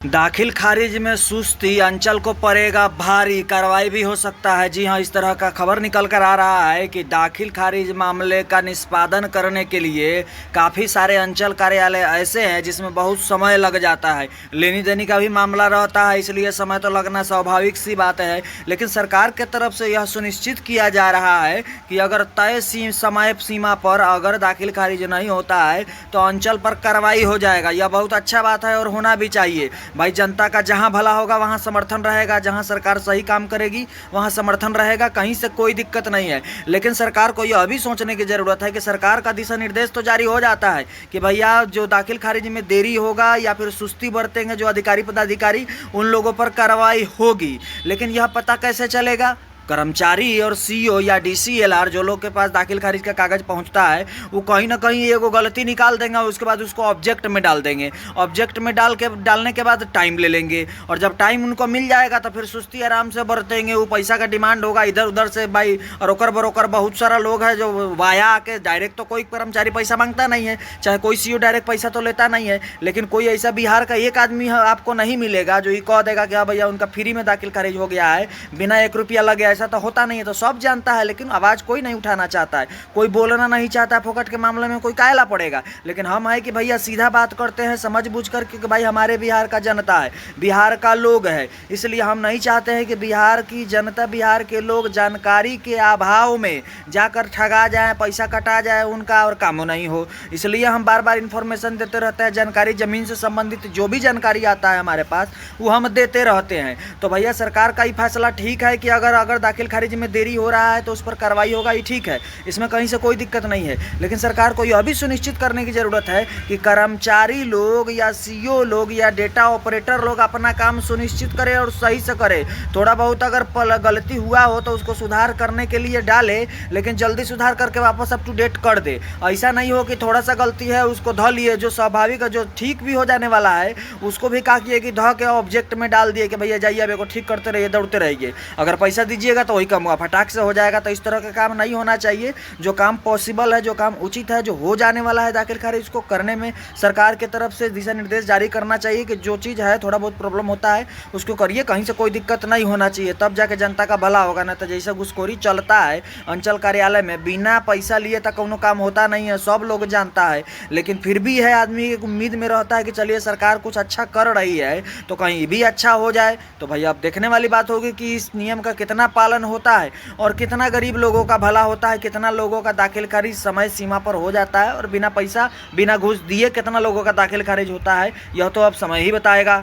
दाखिल खारिज में सुस्ती, अंचल को पड़ेगा भारी, कार्रवाई भी हो सकता है। जी हां, इस तरह का खबर निकल कर आ रहा है कि दाखिल खारिज मामले का निष्पादन करने के लिए काफ़ी सारे अंचल कार्यालय ऐसे हैं जिसमें बहुत समय लग जाता है। लेनी देनी का भी मामला रहता है, इसलिए समय तो लगना स्वाभाविक सी बात है। लेकिन सरकार के तरफ से यह सुनिश्चित किया जा रहा है कि अगर तय समय सीमा पर अगर दाखिल खारिज नहीं होता है तो अंचल पर कार्रवाई हो जाएगा। यह बहुत अच्छा बात है और होना भी चाहिए। भाई, जनता का जहां भला होगा वहां समर्थन रहेगा, जहां सरकार सही काम करेगी वहां समर्थन रहेगा, कहीं से कोई दिक्कत नहीं है। लेकिन सरकार को यह भी सोचने की ज़रूरत है कि सरकार का दिशा निर्देश तो जारी हो जाता है कि भैया जो दाखिल खारिज में देरी होगा या फिर सुस्ती बरतेंगे जो अधिकारी पदाधिकारी, उन लोगों पर कार्रवाई होगी। लेकिन यह पता कैसे चलेगा? कर्मचारी और सीईओ या डीसीएलआर जो लोग के पास दाखिल खारिज का कागज़ पहुंचता है वो कहीं ना कहीं एगो गलती निकाल देंगे और उसके बाद उसको ऑब्जेक्ट में डाल देंगे। ऑब्जेक्ट में डालने के बाद टाइम ले लेंगे और जब टाइम उनको मिल जाएगा तो फिर सुस्ती आराम से बरतेंगे। वो पैसा का डिमांड होगा इधर उधर से भाई, रोकर बरोकर बहुत सारा लोग है जो वाया आके डायरेक्ट तो कोई कर्मचारी पैसा मांगता नहीं है, चाहे कोई सीईओ डायरेक्ट पैसा तो लेता नहीं है। लेकिन कोई ऐसा बिहार का एक आदमी आपको नहीं मिलेगा जो ये कह देगा कि हाँ भैया उनका फ्री में दाखिल खारिज हो गया है, बिना 1 रुपया लगे। ऐसा तो होता नहीं है। तो सब जानता है लेकिन आवाज़ कोई नहीं उठाना चाहता है, कोई बोलना नहीं चाहता है। फोकट के मामले में कोई कायला पड़ेगा। लेकिन हम है कि भैया सीधा बात करते हैं समझ बूझ कर कि भाई हमारे बिहार का जनता है, बिहार का लोग है, इसलिए हम नहीं चाहते हैं कि बिहार की जनता, बिहार के लोग जानकारी के अभाव में जाकर ठगा जाए, पैसा कटा जाए उनका और काम नहीं हो। इसलिए हम बार बार इन्फॉर्मेशन देते रहते हैं। जानकारी ज़मीन से संबंधित जो भी जानकारी आता है हमारे पास वो हम देते रहते हैं। तो भैया सरकार का ही फैसला ठीक है कि अगर दाखिल खारिज में देरी हो रहा है तो उस पर कार्रवाई होगा, ये ठीक है, इसमें कहीं से कोई दिक्कत नहीं है। लेकिन सरकार को यह भी सुनिश्चित करने की ज़रूरत है कि कर्मचारी लोग या सीईओ लोग या डेटा ऑपरेटर लोग अपना काम सुनिश्चित करें और सही से करें। थोड़ा बहुत अगर गलती हुआ हो तो उसको सुधार करने के लिए डाले, लेकिन जल्दी सुधार करके वापस अप टू डेट कर दे। ऐसा नहीं हो कि थोड़ा सा गलती है उसको ध लिए, जो स्वाभाविक है, जो ठीक भी हो जाने वाला है, उसको भी कहा कि ध के ऑब्जेक्ट में डाल दिए कि भैया जाइए अब ठीक करते रहिए, दौड़ते रहिए, अगर पैसा दीजिएगा तो वही कम हुआ, फटाक से हो जाएगा। तो इस तरह का काम नहीं होना चाहिए। जो काम पॉसिबल है, जो काम उचित है, जो हो जाने वाला है दाखिल खारिज, उसको करने में सरकार के तरफ से दिशा निर्देश जारी करना चाहिए कि जो चीज़ है थोड़ा बहुत प्रॉब्लम होता है उसको करिए, कहीं से कोई दिक्कत नहीं होना चाहिए, तब जाके जनता का भला होगा। ना तो जैसा घुसखोरी चलता है अंचल कार्यालय में, बिना पैसा लिए तक कोनो काम होता नहीं है, सब लोग जानता है। लेकिन फिर भी है आदमी एक उम्मीद में रहता है कि चलिए सरकार कुछ अच्छा कर रही है तो कहीं भी अच्छा हो जाए। तो भाई अब देखने वाली बात होगी कि इस नियम का कितना पालन होता है और कितना गरीब लोगों का भला होता है, कितना लोगों का दाखिल खारिज समय सीमा पर हो जाता है और बिना पैसा बिना घूस दिए कितना लोगों का दाखिल खारिज होता है। यह तो अब समय ही बताएगा।